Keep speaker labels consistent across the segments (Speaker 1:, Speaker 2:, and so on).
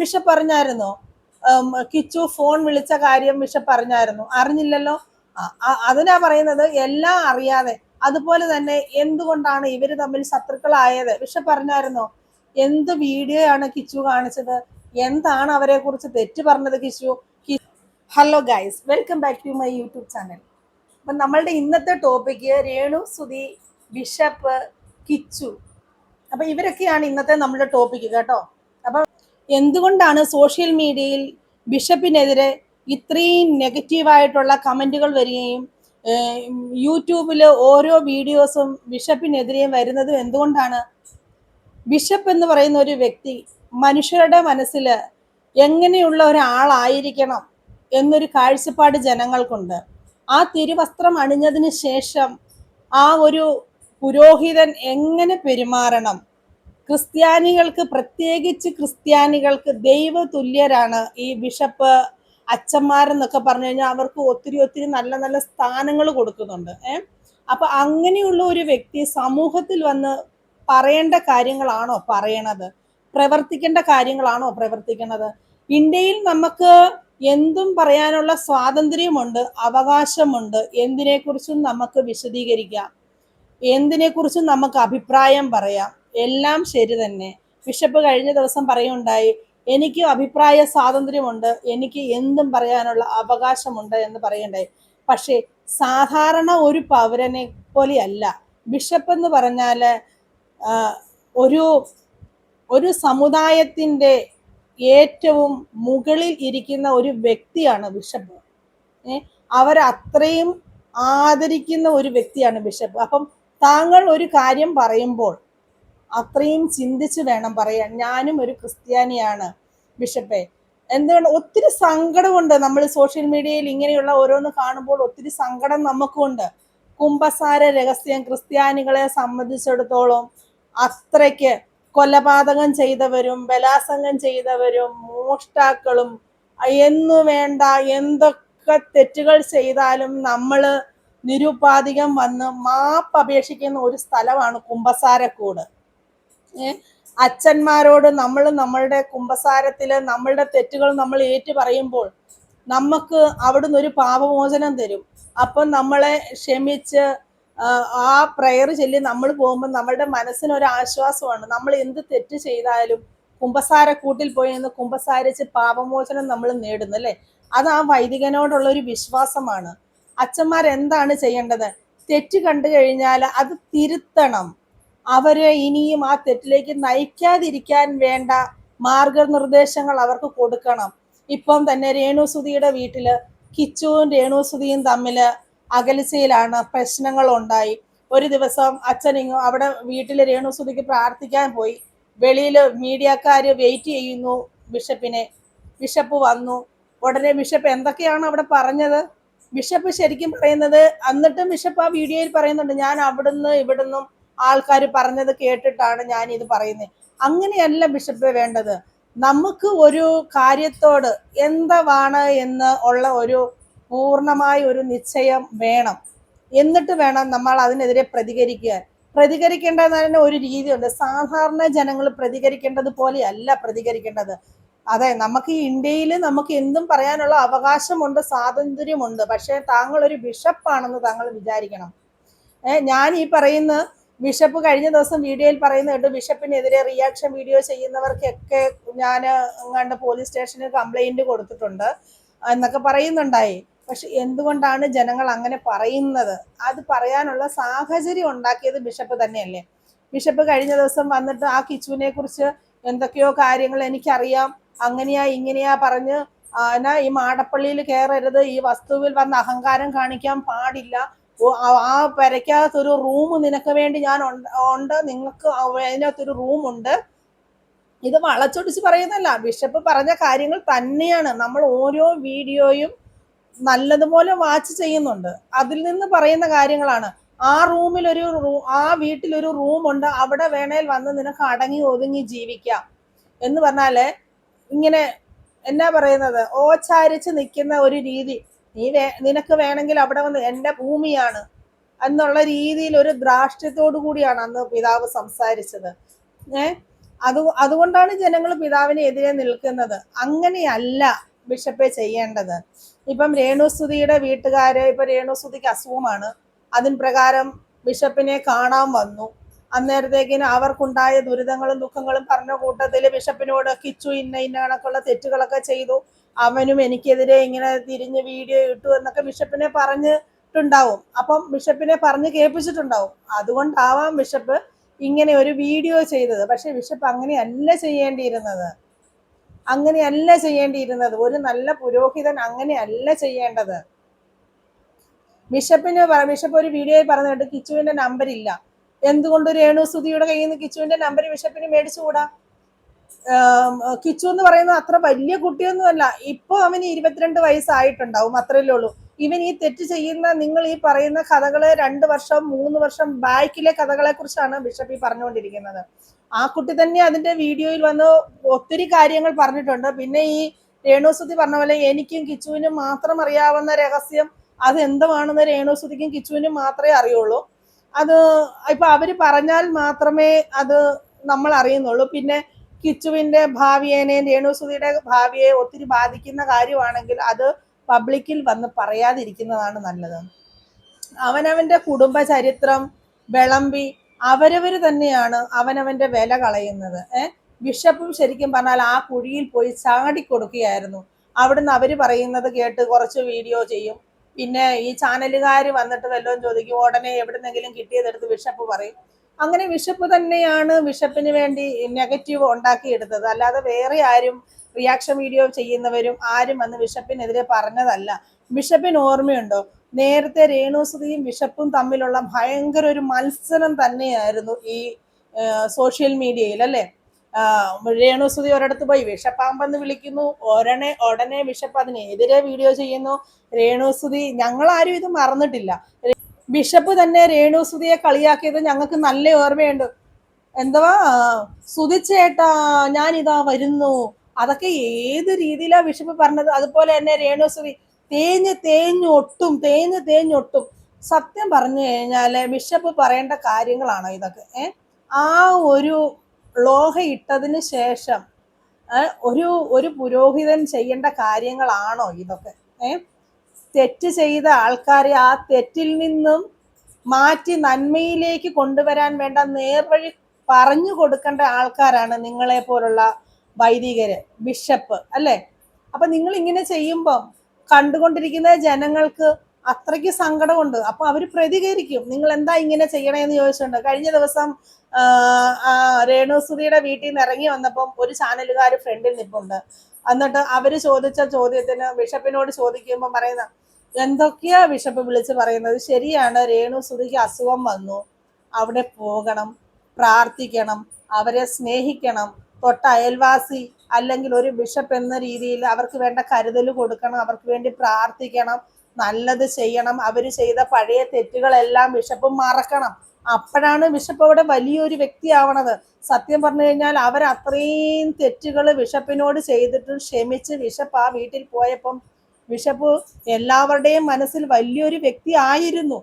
Speaker 1: Bishop പറഞ്ഞായിരുന്നോ? Kichu phone വിളിച്ച കാര്യം bishop പറഞ്ഞായിരുന്നു? അറിഞ്ഞില്ലല്ലോ. അതിനാ പറയുന്നത് എല്ലാം അറിയാതെ. അതുപോലെ തന്നെ എന്തുകൊണ്ടാണ് ഇവര് തമ്മിൽ ശത്രുക്കളായത്? ബിഷപ്പ് പറഞ്ഞായിരുന്നോ? എന്ത് വീഡിയോ ആണ് കിച്ചു കാണിച്ചത്? എന്താണ് അവരെ കുറിച്ച് തെറ്റ് പറഞ്ഞത് Kichu? Hello guys, welcome back to my YouTube channel. അപ്പം നമ്മളുടെ ഇന്നത്തെ ടോപ്പിക്ക് രേണു സുധി, ബിഷപ്പ്, കിച്ചു. അപ്പൊ ഇവരൊക്കെയാണ് ഇന്നത്തെ നമ്മുടെ ടോപ്പിക്ക് കേട്ടോ. അപ്പൊ എന്തുകൊണ്ടാണ് സോഷ്യൽ മീഡിയയിൽ ബിഷപ്പിനെതിരെ ഇത്രയും നെഗറ്റീവായിട്ടുള്ള കമന്റുകൾ വരികയും യൂട്യൂബിൽ ഓരോ വീഡിയോസും ബിഷപ്പിനെതിരെ വരുന്നതും എന്തുകൊണ്ടാണ്? ബിഷപ്പ് എന്ന് പറയുന്ന ഒരു വ്യക്തി മനുഷ്യരുടെ മനസ്സിൽ എങ്ങനെയുള്ള ഒരാളായിരിക്കണം എന്നൊരു കാഴ്ചപ്പാട് ജനങ്ങൾക്കുണ്ട്. ആ തിരുവസ്ത്രം അണിഞ്ഞതിന് ശേഷം ആ ഒരു പുരോഹിതൻ എങ്ങനെ പെരുമാറണം, ക്രിസ്ത്യാനികൾക്ക്, പ്രത്യേകിച്ച് ക്രിസ്ത്യാനികൾക്ക് ദൈവതുല്യരാണ് ഈ ബിഷപ്പ് അച്ഛന്മാരെന്നൊക്കെ പറഞ്ഞു കഴിഞ്ഞാൽ അവർക്ക് ഒത്തിരി ഒത്തിരി നല്ല നല്ല സ്ഥാനങ്ങൾ കൊടുക്കുന്നുണ്ട്. അപ്പൊ അങ്ങനെയുള്ള ഒരു വ്യക്തി സമൂഹത്തിൽ വന്ന് പറയേണ്ട കാര്യങ്ങളാണോ പറയണത്? പ്രവർത്തിക്കേണ്ട കാര്യങ്ങളാണോ പ്രവർത്തിക്കുന്നത്? ഇന്ത്യയിൽ നമുക്ക് എന്തും പറയാനുള്ള സ്വാതന്ത്ര്യമുണ്ട്, അവകാശമുണ്ട്. എന്തിനെക്കുറിച്ചും നമുക്ക് വിശദീകരിക്കാം, എന്തിനെക്കുറിച്ചും നമുക്ക് അഭിപ്രായം പറയാം. എല്ലാം ശരി തന്നെ. ബിഷപ്പ് കഴിഞ്ഞ ദിവസം പറയുണ്ടായി, എനിക്ക് അഭിപ്രായ സ്വാതന്ത്ര്യമുണ്ട്, എനിക്ക് എന്തും പറയാനുള്ള അവകാശമുണ്ട് എന്ന് പറയുണ്ടായി. പക്ഷേ സാധാരണ ഒരു പൗരനെ പോലെയല്ല ബിഷപ്പ് എന്ന് പറഞ്ഞാൽ. ഒരു ഒരു സമുദായത്തിൻ്റെ ഏറ്റവും മുകളിൽ ഇരിക്കുന്ന ഒരു വ്യക്തിയാണ് ബിഷപ്പ്. അവരത്രയും ആദരിക്കുന്ന ഒരു വ്യക്തിയാണ് ബിഷപ്പ്. അപ്പം താങ്കൾ ഒരു കാര്യം പറയുമ്പോൾ അത്രയും ചിന്തിച്ച് വേണം പറയാൻ. ഞാനും ഒരു ക്രിസ്ത്യാനിയാണ് ബിഷപ്പെ. എന്തുകൊണ്ട് ഒത്തിരി സങ്കടമുണ്ട്. നമ്മൾ സോഷ്യൽ മീഡിയയിൽ ഇങ്ങനെയുള്ള ഓരോന്ന് കാണുമ്പോൾ ഒത്തിരി സങ്കടം നമുക്കുണ്ട്. കുംഭസാര രഹസ്യം ക്രിസ്ത്യാനികളെ സംബന്ധിച്ചിടത്തോളം അത്രയ്ക്ക് കൊലപാതകം ചെയ്തവരും ബലാത്സംഗം ചെയ്തവരും മോഷ്ടാക്കളും എന്നു വേണ്ട എന്തൊക്കെ തെറ്റുകൾ ചെയ്താലും നമ്മൾ നിരുപാധികം വന്ന് മാപ്പ് അപേക്ഷിക്കുന്ന ഒരു സ്ഥലമാണ് കുംഭസാരക്കൂട്. അച്ഛന്മാരോട് നമ്മൾ നമ്മളുടെ കുംഭസാരത്തില് നമ്മളുടെ തെറ്റുകൾ നമ്മൾ ഏറ്റു പറയുമ്പോൾ നമുക്ക് അവിടുന്ന് ഒരു പാപമോചനം തരും. അപ്പം നമ്മളെ ക്ഷമിച്ച് ആ പ്രയർ ചൊല്ലി നമ്മൾ പോകുമ്പോൾ നമ്മളുടെ മനസ്സിനൊരു ആശ്വാസമാണ്. നമ്മൾ എന്ത് തെറ്റ് ചെയ്താലും കുംഭസാരക്കൂട്ടിൽ പോയി നിന്ന് കുംഭസാരിച്ച് പാപമോചനം നമ്മൾ നേടുന്നു അല്ലേ? അത് ആ വൈദികനോടുള്ള ഒരു വിശ്വാസമാണ്. അച്ഛന്മാരെന്താണ് ചെയ്യേണ്ടത്? തെറ്റ് കണ്ടു കഴിഞ്ഞാൽ അത് തിരുത്തണം. അവരെ ഇനിയും ആ തെറ്റിലേക്ക് നയിക്കാതിരിക്കാൻ വേണ്ട മാർഗനിർദ്ദേശങ്ങൾ അവർക്ക് കൊടുക്കണം. ഇപ്പം തന്നെ രേണുസുധിയുടെ വീട്ടില് കിച്ചുവും രേണുസുധിയും തമ്മിൽ അകൽച്ചയിലാണ്, പ്രശ്നങ്ങൾ ഉണ്ടായി. ഒരു ദിവസം അച്ഛൻ അവിടെ വീട്ടിൽ രേണുസുധിക്ക് പ്രാർത്ഥിക്കാൻ പോയി. വെളിയിൽ മീഡിയക്കാർ വെയിറ്റ് ചെയ്യുന്നു ബിഷപ്പിനെ. ബിഷപ്പ് വന്നു. ഉടനെ ബിഷപ്പ് എന്തൊക്കെയാണ് അവിടെ പറഞ്ഞത്? ബിഷപ്പ് ശരിക്കും പറയുന്നത്, എന്നിട്ടും ബിഷപ്പ് ആ വീഡിയോയിൽ പറയുന്നുണ്ട്, ഞാൻ അവിടുന്ന് ഇവിടുന്നും ആൾക്കാർ പറഞ്ഞത് കേട്ടിട്ടാണ് ഞാൻ ഇത് പറയുന്നത്. അങ്ങനെയല്ല ബിഷപ്പ് വേണ്ടത്. നമുക്ക് ഒരു കാര്യത്തോട് എന്താണ് എന്ന് ഉള്ള ഒരു പൂർണ്ണമായ ഒരു നിശ്ചയം വേണം. എന്നിട്ട് വേണം നമ്മൾ അതിനെതിരെ പ്രതികരിക്കേണ്ടതിന് ഒരു രീതിയുണ്ട്. സാധാരണ ജനങ്ങൾ പ്രതികരിക്കേണ്ടത് പോലെയല്ല പ്രതികരിക്കേണ്ടത്. അതെ, നമുക്ക് ഈ ഇന്ത്യയിൽ നമുക്ക് എന്തും പറയാനുള്ള അവകാശമുണ്ട്, സ്വാതന്ത്ര്യമുണ്ട്. പക്ഷേ താങ്കൾ ഒരു ബിഷപ്പാണെന്ന് താങ്കൾ വിചാരിക്കണം. ഞാൻ ഈ പറയുന്ന ബിഷപ്പ് കഴിഞ്ഞ ദിവസം വീഡിയോയിൽ പറയുന്ന കേട്ടു, ബിഷപ്പിനെതിരെ റിയാക്ഷൻ വീഡിയോ ചെയ്യുന്നവർക്കൊക്കെ ഞാൻ അങ്ങാണ്ട് പോലീസ് സ്റ്റേഷനിൽ കംപ്ലൈന്റ് കൊടുത്തിട്ടുണ്ട് എന്നൊക്കെ പറയുന്നുണ്ടായി. പക്ഷെ എന്തുകൊണ്ടാണ് ജനങ്ങൾ അങ്ങനെ പറയുന്നത്? അത് പറയാനുള്ള സാഹചര്യം ഉണ്ടാക്കിയത് ബിഷപ്പ് തന്നെയല്ലേ? ബിഷപ്പ് കഴിഞ്ഞ ദിവസം വന്നിട്ട് ആ കിച്ചുവിനെ കുറിച്ച് എന്തൊക്കെയോ കാര്യങ്ങൾ എനിക്കറിയാം, അങ്ങനെയാ ഇങ്ങനെയാ പറഞ്ഞ് എന്നാ ഈ മാടപ്പള്ളിയിൽ കയറരുത്, ഈ വസ്തുവിൽ വന്ന് അഹങ്കാരം കാണിക്കാൻ പാടില്ല, ആ പെരയ്ക്കകത്തൊരു റൂം നിനക്ക് വേണ്ടി ഞാൻ ഉണ്ട്, നിങ്ങൾക്ക് അതിനകത്തൊരു റൂമുണ്ട്. ഇത് വളച്ചൊടിച്ച് പറയുന്നല്ല, ബിഷപ്പ് പറഞ്ഞ കാര്യങ്ങൾ തന്നെയാണ്. നമ്മൾ ഓരോ വീഡിയോയും നല്ലതുപോലെ വാച്ച് ചെയ്യുന്നുണ്ട്. അതിൽ നിന്ന് പറയുന്ന കാര്യങ്ങളാണ്. ആ റൂമിലൊരു ആ വീട്ടിലൊരു റൂമുണ്ട്, അവിടെ വേണേൽ വന്ന് നിനക്ക് അടങ്ങി ഒതുങ്ങി ജീവിക്കാം എന്ന് പറഞ്ഞാല് ഇങ്ങനെ എന്നാ പറയുന്നത്, ഓച്ചാരിച്ച് നിൽക്കുന്ന ഒരു രീതി. നിനക്ക് വേണമെങ്കിൽ അവിടെ വന്ന്, എൻ്റെ ഭൂമിയാണ് എന്നുള്ള രീതിയിൽ ഒരു ധാർഷ്ട്യത്തോടു കൂടിയാണ് അന്ന് പിതാവ് സംസാരിച്ചത്. അതുകൊണ്ടാണ് ജനങ്ങൾ പിതാവിന് എതിരെ നിൽക്കുന്നത്. അങ്ങനെയല്ല ബിഷപ്പെ ചെയ്യേണ്ടത്. ഇപ്പം രേണുസുതിയുടെ വീട്ടുകാര്, ഇപ്പൊ രേണുസുതിക്ക് അസുഖമാണ്, അതിൻ പ്രകാരം ബിഷപ്പിനെ കാണാൻ വന്നു. അന്നേരത്തേക്കിന് അവർക്കുണ്ടായ ദുരിതങ്ങളും ദുഃഖങ്ങളും പറഞ്ഞ കൂട്ടത്തിൽ ബിഷപ്പിനോട് കിച്ചു ഇന്ന കണക്കുള്ള തെറ്റുകളൊക്കെ ചെയ്തു, അവനും എനിക്കെതിരെ ഇങ്ങനെ തിരിഞ്ഞ് വീഡിയോ ഇട്ടു എന്നൊക്കെ ബിഷപ്പിനെ പറഞ്ഞിട്ടുണ്ടാവും. അപ്പം ബിഷപ്പിനെ പറഞ്ഞ് കേൾപ്പിച്ചിട്ടുണ്ടാവും. അതുകൊണ്ടാവാം ബിഷപ്പ് ഇങ്ങനെ ഒരു വീഡിയോ ചെയ്തത്. പക്ഷെ ബിഷപ്പ് അങ്ങനെയല്ല ചെയ്യേണ്ടിയിരുന്നത്. ഒരു നല്ല പുരോഹിതൻ അങ്ങനെയല്ല ചെയ്യേണ്ടത്. ബിഷപ്പ് ഒരു വീഡിയോയിൽ പറഞ്ഞിട്ട് കിച്ചുവിന്റെ നമ്പർ ഇല്ല. എന്തുകൊണ്ട് രേണുസുതിയുടെ കയ്യിൽ നിന്ന് കിച്ചുവിന്റെ നമ്പർ ബിഷപ്പിന് മേടിച്ചുകൂടാ? കിച്ചു എന്ന് പറയുന്നത് അത്ര വലിയ കുട്ടിയൊന്നുമല്ല. ഇപ്പൊ അവന് 22 വയസ്സായിട്ടുണ്ടാവും, അത്രയല്ലേ ഉള്ളൂ. ഇവൻ ഈ തെറ്റ് ചെയ്യുന്ന, നിങ്ങൾ ഈ പറയുന്ന കഥകള് 2 വർഷം 3 വർഷം ബാക്കിലെ കഥകളെ കുറിച്ചാണ് ബിഷപ്പ് ഈ പറഞ്ഞുകൊണ്ടിരിക്കുന്നത്. ആ കുട്ടി തന്നെ അതിന്റെ വീഡിയോയിൽ വന്ന് ഒത്തിരി കാര്യങ്ങൾ പറഞ്ഞിട്ടുണ്ട്. പിന്നെ ഈ രേണുസുതി പറഞ്ഞ പോലെ എനിക്കും കിച്ചുവിനും മാത്രം അറിയാവുന്ന രഹസ്യം അത് എന്തുവാണെന്ന് രേണുസുതിക്കും കിച്ചുവിനും മാത്രമേ അറിയുള്ളൂ. അത് ഇപ്പൊ അവര് പറഞ്ഞാൽ മാത്രമേ അത് നമ്മൾ അറിയുന്നുള്ളൂ. പിന്നെ കിച്ചുവിന്റെ ഭാവിയേനെയും രേണുസുതിയുടെ ഭാവിയെ ഒത്തിരി ബാധിക്കുന്ന കാര്യമാണെങ്കിൽ അത് പബ്ലിക്കിൽ വന്ന് പറയാതിരിക്കുന്നതാണ് നല്ലത്. അവനവന്റെ കുടുംബ ചരിത്രം വിളമ്പി അവരവര് തന്നെയാണ് അവനവന്റെ വില കളയുന്നത്. ബിഷപ്പും ശരിക്കും പറഞ്ഞാൽ ആ കുഴിയിൽ പോയി ചാടിക്കൊടുക്കുകയായിരുന്നു. അവിടുന്ന് അവര് പറയുന്നത് കേട്ട് കുറച്ച് വീഡിയോ ചെയ്യും, പിന്നെ ഈ ചാനലുകാർ വന്നിട്ട് വല്ലതും ചോദിക്കും, ഉടനെ എവിടുന്നെങ്കിലും കിട്ടിയതെടുത്ത് ബിഷപ്പ് പറയും. അങ്ങനെ ബിഷപ്പ് തന്നെയാണ് ബിഷപ്പിന് വേണ്ടി നെഗറ്റീവ് ഉണ്ടാക്കിയെടുത്തത്. അല്ലാതെ വേറെ ആരും റിയാക്ഷൻ വീഡിയോ ചെയ്യുന്നവരും ആരും വന്ന് ബിഷപ്പിനെതിരെ പറഞ്ഞതല്ല. ബിഷപ്പിന് ഓർമ്മയുണ്ടോ, നേരത്തെ രേണുസുതിയും ബിഷപ്പും തമ്മിലുള്ള ഭയങ്കര ഒരു മത്സരം തന്നെയായിരുന്നു ഈ സോഷ്യൽ മീഡിയയിൽ, അല്ലേ? രേണുസുതി ഒരിടത്ത് പോയി വിഷപ്പാമ്പെന്ന് വിളിക്കുന്നു, ഉടനെ ബിഷപ്പ് അതിനെതിരെ വീഡിയോ ചെയ്യുന്നു. രേണുസുതി, ഞങ്ങളാരും ഇത് മറന്നിട്ടില്ല. ബിഷപ്പ് തന്നെ രേണുസുതിയെ കളിയാക്കിയത് ഞങ്ങൾക്ക് നല്ല ഓർമ്മയുണ്ട്. എന്തുവാ, സുതിച്ചേട്ടാ ഞാനിതാ വരുന്നു, അതൊക്കെ ഏത് രീതിയിലാ ബിഷപ്പ് പറഞ്ഞത്. അതുപോലെ തന്നെ രേണുസുതി തേഞ്ഞ് ഒട്ടും. സത്യം പറഞ്ഞു കഴിഞ്ഞാല് ബിഷപ്പ് പറയേണ്ട കാര്യങ്ങളാണ് ഇതൊക്കെ. ആ ഒരു ലോഹ ഇട്ടതിന് ശേഷം ഒരു പുരോഹിതൻ ചെയ്യേണ്ട കാര്യങ്ങളാണോ ഇതൊക്കെ? തെറ്റ് ചെയ്ത ആൾക്കാരെ ആ തെറ്റിൽ നിന്നും മാറ്റി നന്മയിലേക്ക് കൊണ്ടുവരാൻ വേണ്ട നേർവഴി പറഞ്ഞു കൊടുക്കേണ്ട ആൾക്കാരാണ് നിങ്ങളെ പോലുള്ള വൈദികര്, ബിഷപ്പ്, അല്ലേ? അപ്പൊ നിങ്ങൾ ഇങ്ങനെ ചെയ്യുമ്പം കണ്ടുകൊണ്ടിരിക്കുന്ന ജനങ്ങൾക്ക് അത്രയ്ക്ക് സങ്കടമുണ്ട്. അപ്പൊ അവര് പ്രതികരിക്കും, നിങ്ങൾ എന്താ ഇങ്ങനെ ചെയ്യണേന്ന് ചോദിച്ചിട്ടുണ്ട്. കഴിഞ്ഞ ദിവസം രേണുസുതിയുടെ വീട്ടിൽ നിന്ന് ഇറങ്ങി വന്നപ്പം ഒരു ചാനലുകാർ ഫ്രണ്ടിൽ നിൽപ്പുണ്ട്. എന്നിട്ട് അവര് ചോദിച്ച ചോദ്യത്തിന് ബിഷപ്പിനോട് ചോദിക്കുമ്പോൾ പറയുന്ന എന്തൊക്കെയാ ബിഷപ്പ് വിളിച്ച് പറയുന്നത്, ശരിയാണ്, രേണുസുതിക്ക് അസുഖം വന്നു, അവിടെ പോകണം, പ്രാർത്ഥിക്കണം, അവരെ സ്നേഹിക്കണം, തൊട്ട അയൽവാസി അല്ലെങ്കിൽ ഒരു ബിഷപ്പ് എന്ന രീതിയിൽ അവർക്ക് വേണ്ട കരുതൽ കൊടുക്കണം, അവർക്ക് വേണ്ടി പ്രാർത്ഥിക്കണം, നല്ലത് ചെയ്യണം, അവർ ചെയ്ത പഴയ തെറ്റുകളെല്ലാം ബിഷപ്പ് മറക്കണം. അപ്പോഴാണ് ബിഷപ്പ് അവിടെ വലിയൊരു വ്യക്തിയാവണത്. സത്യം പറഞ്ഞു കഴിഞ്ഞാൽ അവർ അത്രയും തെറ്റുകൾ ബിഷപ്പിനോട് ചെയ്തിട്ട് ക്ഷമിച്ച് ബിഷപ്പ് ആ വീട്ടിൽ പോയപ്പം ബിഷപ്പ് എല്ലാവരുടെയും മനസ്സിൽ വലിയൊരു വ്യക്തി ആയിരുന്നു.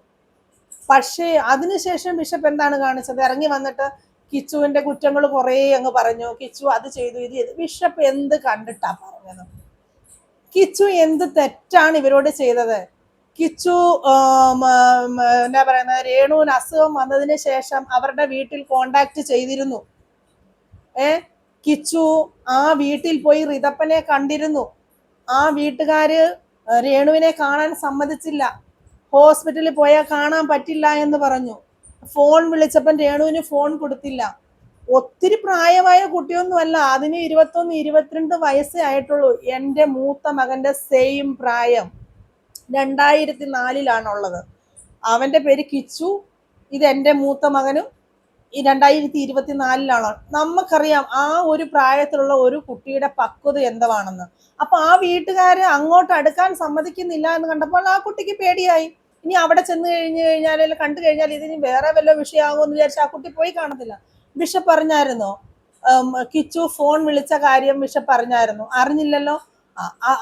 Speaker 1: പക്ഷേ അതിനുശേഷം ബിഷപ്പ് എന്താണ് കാണിച്ചത്? ഇറങ്ങി വന്നിട്ട് കിച്ചുവിന്റെ കുറ്റങ്ങൾ കുറേ അങ്ങ് പറഞ്ഞു. കിച്ചു അത് ചെയ്തു, ഇത് ചെയ്തു. ബിഷപ്പ് എന്ത് കണ്ടിട്ടാ പറഞ്ഞത്? കിച്ചു എന്ത് തെറ്റാണ് ഇവരോട് ചെയ്തത്? കിച്ചു എന്താ പറയുന്നത്, രേണുവിന് അസുഖം വന്നതിന് ശേഷം അവരുടെ വീട്ടിൽ കോണ്ടാക്ട് ചെയ്തിരുന്നു. കിച്ചു ആ വീട്ടിൽ പോയി റിതപ്പനെ കണ്ടിരുന്നു. ആ വീട്ടുകാര് രേണുവിനെ കാണാൻ സമ്മതിച്ചില്ല. ഹോസ്പിറ്റലിൽ പോയാൽ കാണാൻ പറ്റില്ല എന്ന് പറഞ്ഞു. ഫോൺ വിളിച്ചപ്പം രേണുവിന് ഫോൺ കൊടുത്തില്ല. ഒത്തിരി പ്രായമായ കുട്ടിയൊന്നുമല്ല, അതിന് 21 22 വയസ്സേ ആയിട്ടുള്ളൂ. എൻ്റെ മൂത്ത മകന്റെ സെയിം പ്രായം, 2004 അവന്റെ പേര് കിച്ചു. ഇത് എൻ്റെ മൂത്ത മകനും ഈ 2024 നമുക്കറിയാം ആ ഒരു പ്രായത്തിലുള്ള ഒരു കുട്ടിയുടെ പക്വത എന്താണെന്ന്. അപ്പൊ ആ വീട്ടുകാര് അങ്ങോട്ട് അടുക്കാൻ സമ്മതിക്കുന്നില്ല എന്ന് കണ്ടപ്പോൾ ആ കുട്ടിക്ക് പേടിയായി. ഇനി അവിടെ ചെന്ന് കഴിഞ്ഞാൽ കണ്ടു കഴിഞ്ഞാൽ ഇതിന് വേറെ വല്ല വിഷയമാകുമെന്ന് വിചാരിച്ച് ആ കുട്ടി പോയി കാണത്തില്ല. ബിഷപ്പ് പറഞ്ഞായിരുന്നോ കിച്ചു ഫോൺ വിളിച്ച കാര്യം? ബിഷപ്പ് അറിഞ്ഞില്ലല്ലോ.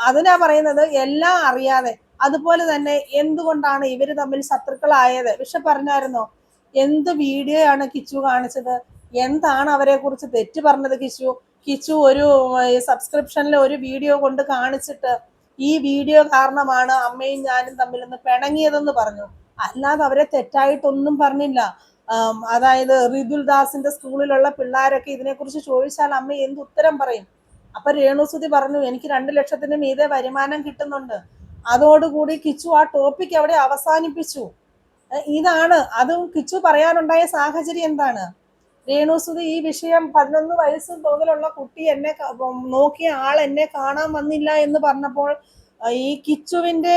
Speaker 1: അതിനാ പറയുന്നത്, എല്ലാം അറിയാതെ. അതുപോലെ തന്നെ എന്തുകൊണ്ടാണ് ഇവര് തമ്മിൽ ശത്രുക്കളായത്? ബിഷപ്പ് പറഞ്ഞായിരുന്നോ? എന്ത് വീഡിയോ ആണ് കിച്ചു കാണിച്ചത്? എന്താണ് അവരെ കുറിച്ച് തെറ്റ് പറഞ്ഞത് കിച്ചു? കിച്ചു ഒരു സബ്സ്ക്രിപ്ഷനിൽ ഒരു വീഡിയോ കൊണ്ട് കാണിച്ചിട്ട് ഈ വീഡിയോ കാരണമാണ് അമ്മയും ഞാനും തമ്മിൽ നിന്ന് പിണങ്ങിയതെന്ന് പറഞ്ഞു. അല്ലാതെ അവരെ തെറ്റായിട്ടൊന്നും പറഞ്ഞില്ല. അതായത് റിദുൽ ദാസിന്റെ സ്കൂളിലുള്ള പിള്ളേരൊക്കെ ഇതിനെക്കുറിച്ച് ചോദിച്ചാൽ അമ്മ എന്ത് ഉത്തരം പറയും? അപ്പൊ രേണുസുതി പറഞ്ഞു, എനിക്ക് 2 ലക്ഷത്തിന് മീതെ വരുമാനം കിട്ടുന്നുണ്ട്. അതോടുകൂടി കിച്ചു ആ ടോപ്പിക് അവിടെ അവസാനിപ്പിച്ചു. ഇതാണ് അതും. കിച്ചു പറയാനുണ്ടായ സാഹചര്യം എന്താണ്? രേണുസുതി ഈ വിഷയം 11 വയസ്സ് തോതിലുള്ള കുട്ടി എന്നെ നോക്കിയ ആൾ എന്നെ കാണാൻ വന്നില്ല എന്ന് പറഞ്ഞപ്പോൾ ഈ കിച്ചുവിന്റെ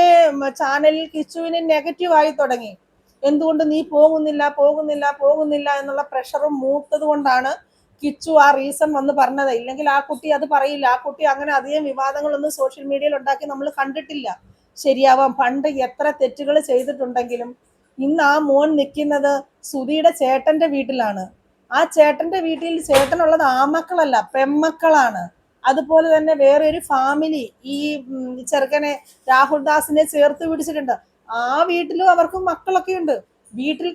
Speaker 1: ചാനലിൽ കിച്ചുവിന് നെഗറ്റീവ് ആയി തുടങ്ങി. എന്തുകൊണ്ട് നീ പോകുന്നില്ല പോകുന്നില്ല പോകുന്നില്ല എന്നുള്ള പ്രഷറും മൂത്തത് കൊണ്ടാണ് കിച്ചു ആ റീസൺ വന്ന് പറഞ്ഞത്. ഇല്ലെങ്കിൽ ആ കുട്ടി അത് പറയില്ല. ആ കുട്ടി അങ്ങനെ അധികം വിവാദങ്ങളൊന്നും സോഷ്യൽ മീഡിയയിൽ ഉണ്ടാക്കി നമ്മൾ കണ്ടിട്ടില്ല. ശരിയാവാം, പണ്ട് എത്ര തെറ്റുകൾ ചെയ്തിട്ടുണ്ടെങ്കിലും ഇന്ന് ആ മോൻ നിൽക്കുന്നത് സുധിയുടെ ചേട്ടന്റെ വീട്ടിലാണ്. ആ ചേട്ടന്റെ വീട്ടിൽ ചേട്ടനുള്ളത് ആമക്കളല്ല, പെമ്മക്കളാണ്. അതുപോലെ തന്നെ വേറെ ഒരു ഫാമിലി ഈ ചെറുക്കനെ രാഹുൽ ദാസിനെ ചേർത്ത് പിടിച്ചിട്ടുണ്ട്. ആ വീട്ടിലും അവർക്ക് മക്കളൊക്കെ ഉണ്ട്. വീട്ടിൽ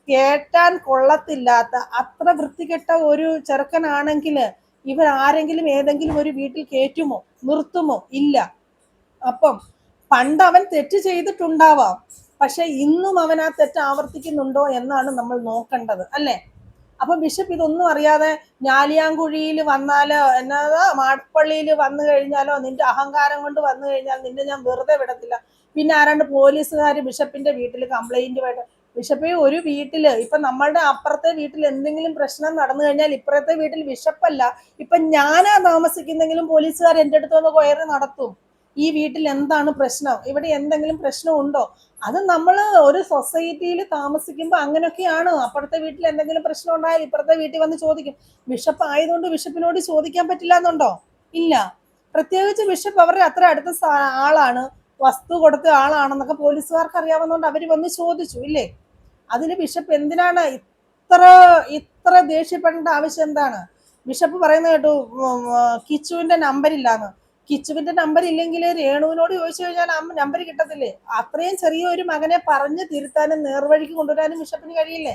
Speaker 1: കേട്ടാൻ കൊള്ളത്തില്ലാത്ത അത്ര വൃത്തികെട്ട ഒരു ചെറുക്കനാണെങ്കിൽ ഇവർ ആരെങ്കിലും ഏതെങ്കിലും ഒരു വീട്ടിൽ കയറ്റുമോ, നിർത്തുമോ? ഇല്ല. അപ്പം പണ്ട് അവൻ തെറ്റ് ചെയ്തിട്ടുണ്ടാവാം, പക്ഷെ ഇന്നും അവൻ ആ തെറ്റ് ആവർത്തിക്കുന്നുണ്ടോ എന്നാണ് നമ്മൾ നോക്കേണ്ടത്, അല്ലേ? അപ്പൊ ബിഷപ്പ് ഇതൊന്നും അറിയാതെ ഞാലിയാങ്കുഴിയിൽ വന്നാലോ എന്നതാ മാടപ്പള്ളിയിൽ വന്നു കഴിഞ്ഞാലോ നിന്റെ അഹങ്കാരം കൊണ്ട് വന്നു കഴിഞ്ഞാൽ നിന്നെ ഞാൻ വെറുതെ വിടത്തില്ല. പിന്നെ ആരാണ്ട് പോലീസുകാർ ബിഷപ്പിന്റെ വീട്ടിൽ കംപ്ലൈന്റുമായിട്ട്. ബിഷപ്പ് ഒരു വീട്ടില് ഇപ്പൊ നമ്മളുടെ അപ്പുറത്തെ വീട്ടിൽ എന്തെങ്കിലും പ്രശ്നം നടന്നു കഴിഞ്ഞാൽ ഇപ്പുറത്തെ വീട്ടിൽ ബിഷപ്പല്ല, ഇപ്പൊ ഞാനാ താമസിക്കുന്നെങ്കിലും പോലീസുകാർ എൻ്റെ അടുത്ത് വന്ന് കൊയറി നടത്തും. ഈ വീട്ടിൽ എന്താണ് പ്രശ്നം, ഇവിടെ എന്തെങ്കിലും പ്രശ്നം ഉണ്ടോ? അത് നമ്മൾ ഒരു സൊസൈറ്റിയിൽ താമസിക്കുമ്പോൾ അങ്ങനെയൊക്കെയാണ്. അപ്പുറത്തെ വീട്ടിൽ എന്തെങ്കിലും പ്രശ്നം ഉണ്ടായാൽ ഇപ്പുറത്തെ വീട്ടിൽ വന്ന് ചോദിക്കും. ബിഷപ്പ് ആയതുകൊണ്ട് ബിഷപ്പിനോട് ചോദിക്കാൻ പറ്റില്ല എന്നുണ്ടോ? ഇല്ല. പ്രത്യേകിച്ച് ബിഷപ്പ് അവരുടെ അത്ര അടുത്ത ആളാണ്, വസ്തു കൊടുത്ത ആളാണെന്നൊക്കെ പോലീസുകാർക്ക് അറിയാവുന്നതുകൊണ്ട് അവർ വന്ന് ചോദിച്ചു, ഇല്ലേ? അതിന് ബിഷപ്പ് എന്തിനാണ് ഇത്ര ഇത്ര ദേഷ്യപ്പെടേണ്ട ആവശ്യം എന്താണ്? ബിഷപ്പ് പറയുന്നത് കേട്ടു കിച്ചുവിന്റെ നമ്പർ ഇല്ലാന്ന്. കിച്ചുവിന്റെ നമ്പർ ഇല്ലെങ്കിൽ രേണുവിനോട് ചോദിച്ചു കഴിഞ്ഞാൽ ആ നമ്പർ കിട്ടത്തില്ലേ? അത്രയും ചെറിയ ഒരു മകനെ പറഞ്ഞു തിരുത്താനും നേർവഴിക്ക് കൊണ്ടുവരാനും ബിഷപ്പിന് കഴിയില്ലേ?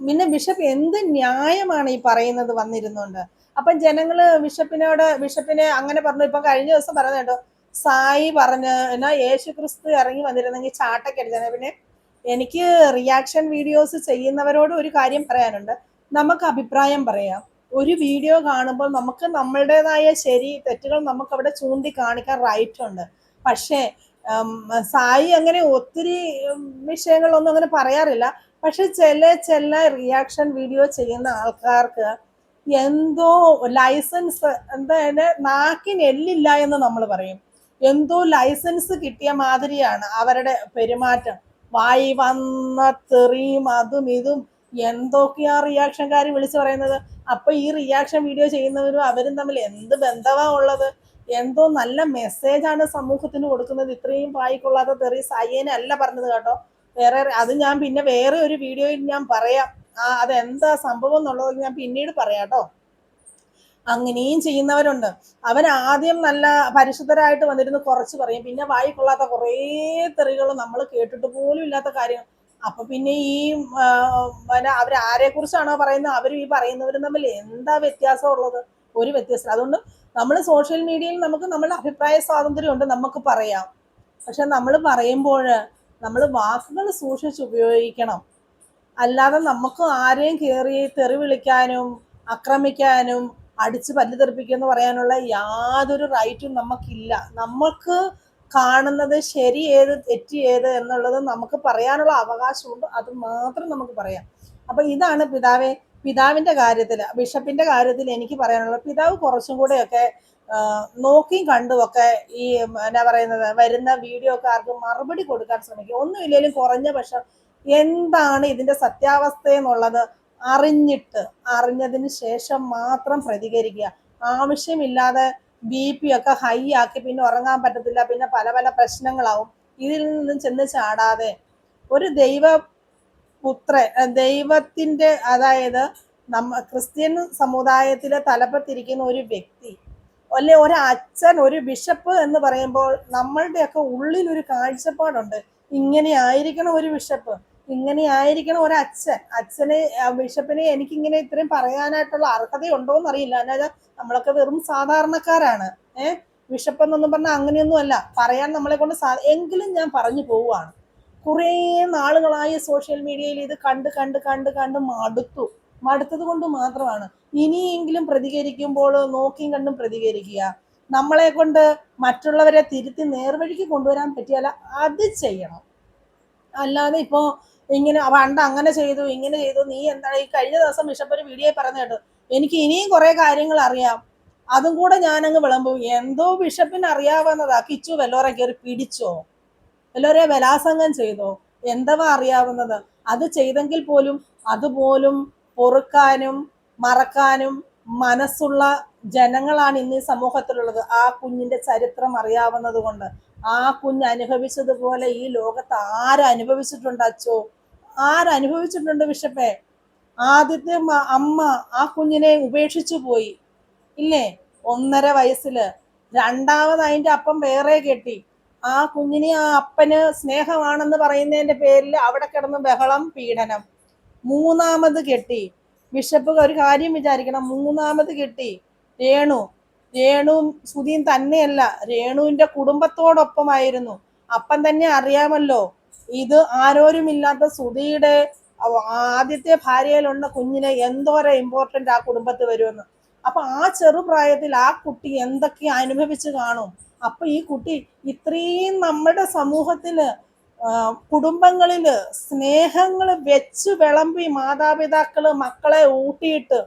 Speaker 1: പിന്നെ ബിഷപ്പ് എന്ത് ന്യായമാണ് ഈ പറയുന്നത് വന്നിരുന്നുണ്ട്? അപ്പം ജനങ്ങള് ബിഷപ്പിനെ അങ്ങനെ പറഞ്ഞു. ഇപ്പൊ കഴിഞ്ഞ ദിവസം പറഞ്ഞു കേട്ടോ, സായി പറഞ്ഞ് എന്നാ യേശു ക്രിസ്തു ഇറങ്ങി വന്നിരുന്നെങ്കിൽ ചാട്ടക്കടിച്ചാൽ. പിന്നെ എനിക്ക് റിയാക്ഷൻ വീഡിയോസ് ചെയ്യുന്നവരോട് ഒരു കാര്യം പറയാനുണ്ട്. നമുക്ക് അഭിപ്രായം പറയാം. ഒരു വീഡിയോ കാണുമ്പോൾ നമുക്ക് നമ്മളുടേതായ ശരി തെറ്റുകൾ നമുക്ക് അവിടെ ചൂണ്ടിക്കാണിക്കാൻ റൈറ്റ് ഉണ്ട്. പക്ഷേ സായി അങ്ങനെ ഒത്തിരി വിഷയങ്ങളൊന്നും അങ്ങനെ പറയാറില്ല. പക്ഷെ ചില റിയാക്ഷൻ വീഡിയോ ചെയ്യുന്ന ആൾക്കാർക്ക് എന്തോ ലൈസൻസ്, എന്താ നാക്കിന് എല്ലില്ല എന്ന് നമ്മൾ പറയും, എന്തോ ലൈസൻസ് കിട്ടിയ മാതിരിയാണ് അവരുടെ പെരുമാറ്റം. വായി വന്ന തെറിയും അതും ഇതും എന്തൊക്കെയാ റിയാക്ഷൻകാർ വിളിച്ചു പറയുന്നത്. അപ്പൊ ഈ റിയാക്ഷൻ വീഡിയോ ചെയ്യുന്നവരും അവരും തമ്മിൽ എന്ത് ബന്ധമാ ഉള്ളത്? എന്തോ നല്ല മെസ്സേജാണ് സമൂഹത്തിന് കൊടുക്കുന്നത്. ഇത്രയും വായിക്കൊള്ളാത്ത തെറി സായിനെ അല്ല പറഞ്ഞത് കേട്ടോ, വേറെ. അത് ഞാൻ പിന്നെ വേറെ ഒരു വീഡിയോയിൽ ഞാൻ പറയാം. അതെന്താ സംഭവം എന്നുള്ളത് ഞാൻ പിന്നീട് പറയാം കേട്ടോ. അങ്ങനെയും ചെയ്യുന്നവരുണ്ട്. അവൻ ആദ്യം നല്ല പരിശുദ്ധരായിട്ട് വന്നിരുന്ന് കുറച്ച് പറയും, പിന്നെ വായിക്കൊള്ളാത്ത കുറേ തെറികൾ നമ്മൾ കേട്ടിട്ട് പോലും ഇല്ലാത്ത കാര്യം. അപ്പൊ പിന്നെ ഈ അവരാരെ കുറിച്ചാണോ പറയുന്നത് അവരും ഈ പറയുന്നവരും തമ്മിൽ എന്താ വ്യത്യാസം ഉള്ളത്? ഒരു വ്യത്യാസം. അതുകൊണ്ട് നമ്മൾ സോഷ്യൽ മീഡിയയിൽ നമുക്ക് നമ്മളുടെ അഭിപ്രായ സ്വാതന്ത്ര്യം ഉണ്ട്, നമുക്ക് പറയാം. പക്ഷെ നമ്മൾ പറയുമ്പോൾ നമ്മൾ വാക്കുകൾ സൂക്ഷിച്ച് ഉപയോഗിക്കണം. അല്ലാതെ നമുക്ക് ആരെയും കയറി തെറി വിളിക്കാനും ആക്രമിക്കാനും അടിച്ച് പല്ല് തെറിപ്പിക്കുമെന്ന് പറയാനുള്ള യാതൊരു റൈറ്റും നമുക്കില്ല. നമുക്ക് കാണുന്നത് ശരി ഏത് തെറ്റ് ഏത് എന്നുള്ളത് നമുക്ക് പറയാനുള്ള അവകാശമുണ്ട്. അത് മാത്രം നമുക്ക് പറയാം. അപ്പൊ ഇതാണ് പിതാവിന്റെ കാര്യത്തിൽ, ബിഷപ്പിന്റെ കാര്യത്തിൽ എനിക്ക് പറയാനുള്ളത്. പിതാവ് കുറച്ചും കൂടെയൊക്കെ നോക്കിയും കണ്ടുമൊക്കെ ഈ എന്നാ പറയുന്നത് വരുന്ന വീഡിയോക്കാർക്ക് മറുപടി കൊടുക്കാൻ ശ്രമിക്കുക. ഒന്നുമില്ലെങ്കിലും കുറഞ്ഞ പക്ഷം എന്താണ് ഇതിന്റെ സത്യാവസ്ഥ എന്നുള്ളത് അറിഞ്ഞതിന് ശേഷം മാത്രം പ്രതികരിക്കുക. ആവശ്യമില്ലാതെ BP ഒക്കെ ഹൈ ആക്കി പിന്നെ ഉറങ്ങാൻ പറ്റത്തില്ല, പിന്നെ പല പല പ്രശ്നങ്ങളാവും. ഇതിൽ നിന്നും ചെന്ന് ചാടാതെ ഒരു ദൈവത്തിന്റെ, അതായത് ക്രിസ്ത്യൻ സമുദായത്തിലെ തലപ്പത്തിരിക്കുന്ന ഒരു വ്യക്തി, അല്ലെ ഒരു അച്ഛൻ, ഒരു ബിഷപ്പ് എന്ന് പറയുമ്പോൾ നമ്മളുടെയൊക്കെ ഉള്ളിൽ ഒരു കാഴ്ചപ്പാടുണ്ട്, ഇങ്ങനെ ആയിരിക്കണം ഒരു ബിഷപ്പ്, ഇങ്ങനെയായിരിക്കണം ഒരച്ഛൻ. ബിഷപ്പിനെ എനിക്കിങ്ങനെ ഇത്രയും പറയാനായിട്ടുള്ള അർഹതയുണ്ടോ എന്നറിയില്ല. അല്ലാതെ നമ്മളൊക്കെ വെറും സാധാരണക്കാരാണ്. ബിഷപ്പ് എന്നൊന്നും പറഞ്ഞാൽ അങ്ങനെയൊന്നും അല്ല. പറയാൻ നമ്മളെ കൊണ്ട് എങ്കിലും ഞാൻ പറഞ്ഞു പോവുകയാണ്. കുറേ നാളുകളായി സോഷ്യൽ മീഡിയയിൽ ഇത് കണ്ട് കണ്ട് കണ്ട് കണ്ട് മടുത്തത് കൊണ്ട് മാത്രമാണ്. ഇനിയെങ്കിലും പ്രതികരിക്കുമ്പോൾ നോക്കിയും കണ്ടും പ്രതികരിക്കുക. നമ്മളെ കൊണ്ട് മറ്റുള്ളവരെ തിരുത്തി നേർവഴിക്ക് കൊണ്ടുവരാൻ പറ്റിയാൽ അത് ചെയ്യണം. അല്ലാതെ ഇപ്പോ ഇങ്ങനെ പണ്ട് അങ്ങനെ ചെയ്തു ഇങ്ങനെ ചെയ്തു, നീ എന്താണ് ഈ കഴിഞ്ഞ ദിവസം ബിഷപ്പ് ഒരു വീഡിയോ പറഞ്ഞു കേട്ടു, എനിക്ക് ഇനിയും കുറെ കാര്യങ്ങൾ അറിയാം, അതും കൂടെ ഞാനങ്ങ് വിളമ്പും. എന്തോ ബിഷപ്പിന് അറിയാവുന്നതാ. കിച്ചു വല്ലോരെ കയറി പിടിച്ചോ, വല്ലോരെ ബലാത്സംഗം ചെയ്തോ, എന്തവാ അറിയാവുന്നത്? അത് ചെയ്തെങ്കിൽ പോലും അതുപോലും പൊറുക്കാനും മറക്കാനും മനസ്സുള്ള ജനങ്ങളാണ് ഇന്ന് ഈ സമൂഹത്തിലുള്ളത്. ആ കുഞ്ഞിന്റെ ചരിത്രം അറിയാവുന്നത് കൊണ്ട്. ആ കുഞ്ഞ് അനുഭവിച്ചതുപോലെ ഈ ലോകത്ത് ആരനുഭവിച്ചിട്ടുണ്ട് അച്ചോ? ആരനുഭവിച്ചിട്ടുണ്ട് ബിഷപ്പേ? ആദ്യത്തെ അമ്മ ആ കുഞ്ഞിനെ ഉപേക്ഷിച്ചു പോയി ഇല്ലേ, 1.5 വയസ്സില്. രണ്ടാമത് അതിന്റെ അപ്പം വേറെ കെട്ടി. ആ കുഞ്ഞിനെ ആ അപ്പന് സ്നേഹമാണെന്ന് പറയുന്നതിന്റെ പേരിൽ അവിടെ കിടന്ന് ബഹളം, പീഡനം. മൂന്നാമത് കെട്ടി. ബിഷപ്പ് ഒരു കാര്യം വിചാരിക്കണം, മൂന്നാമത് കെട്ടി. രേണുവും സുധിയും തന്നെയല്ല, രേണുവിന്റെ കുടുംബത്തോടൊപ്പമായിരുന്നു. അപ്പം തന്നെ അറിയാമല്ലോ ഇത് ആരോരുമില്ലാത്ത സുധിയുടെ ആദ്യത്തെ ഭാര്യയിലുള്ള കുഞ്ഞിനെ എന്തോരം ഇമ്പോർട്ടന്റ് ആ കുടുംബത്തിൽ വരുമെന്ന്. അപ്പൊ ആ ചെറുപ്രായത്തിൽ ആ കുട്ടി എന്തൊക്കെ അനുഭവിച്ചു കാണും. അപ്പൊ ഈ കുട്ടി ഇത്രയും നമ്മുടെ സമൂഹത്തില് കുടുംബങ്ങളില് സ്നേഹങ്ങൾ വെച്ച് വിളമ്പി മാതാപിതാക്കള് മക്കളെ ഊട്ടിയിട്ട്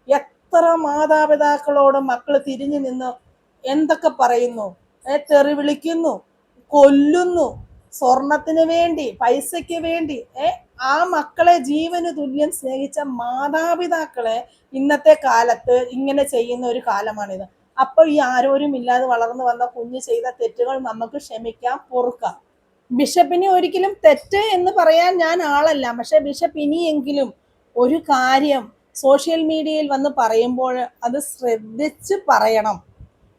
Speaker 1: എത്ര മാതാപിതാക്കളോട് മക്കള് തിരിഞ്ഞു നിന്ന് എന്തൊക്കെ പറയുന്നു, തെറി വിളിക്കുന്നു, കൊല്ലുന്നു, സ്വർണത്തിന് വേണ്ടി, പൈസയ്ക്ക് വേണ്ടി. ആ മക്കളെ ജീവന് തുല്യം സ്നേഹിച്ച മാതാപിതാക്കളെ ഇന്നത്തെ കാലത്ത് ഇങ്ങനെ ചെയ്യുന്ന ഒരു കാലമാണിത്. അപ്പൊ ഈ ആരോരും ഇല്ലാതെ വളർന്നു വന്ന കുഞ്ഞ് ചെയ്ത തെറ്റുകൾ നമുക്ക് ക്ഷമിക്കാം, പൊറുക്കാം. ബിഷപ്പിനെ ഒരിക്കലും തെറ്റ് എന്ന് പറയാൻ ഞാൻ ആളല്ല. പക്ഷെ ബിഷപ്പ് ഇനിയെങ്കിലും ഒരു കാര്യം സോഷ്യൽ മീഡിയയിൽ വന്ന് പറയുമ്പോൾ അത് ശ്രദ്ധിച്ച് പറയണം.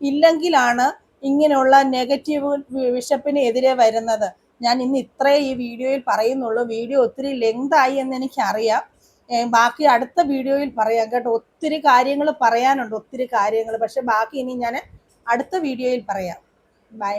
Speaker 1: ഇല്ലെങ്കിലാണ് ഇങ്ങനെയുള്ള നെഗറ്റീവ് ബിഷപ്പിനെതിരെ വരുന്നത്. ഞാൻ ഇന്ന് ഇത്രേ ഈ വീഡിയോയിൽ പറയുന്നുള്ളൂ. വീഡിയോ ഒത്തിരി ലെങ്ത് ആയി എന്ന് എനിക്കറിയാം. ബാക്കി അടുത്ത വീഡിയോയിൽ പറയാം കേട്ടോ. ഒത്തിരി കാര്യങ്ങൾ പറയാനുണ്ട്, ഒത്തിരി കാര്യങ്ങൾ. പക്ഷെ ബാക്കി ഇനി ഞാൻ അടുത്ത വീഡിയോയിൽ പറയാം. ബൈ.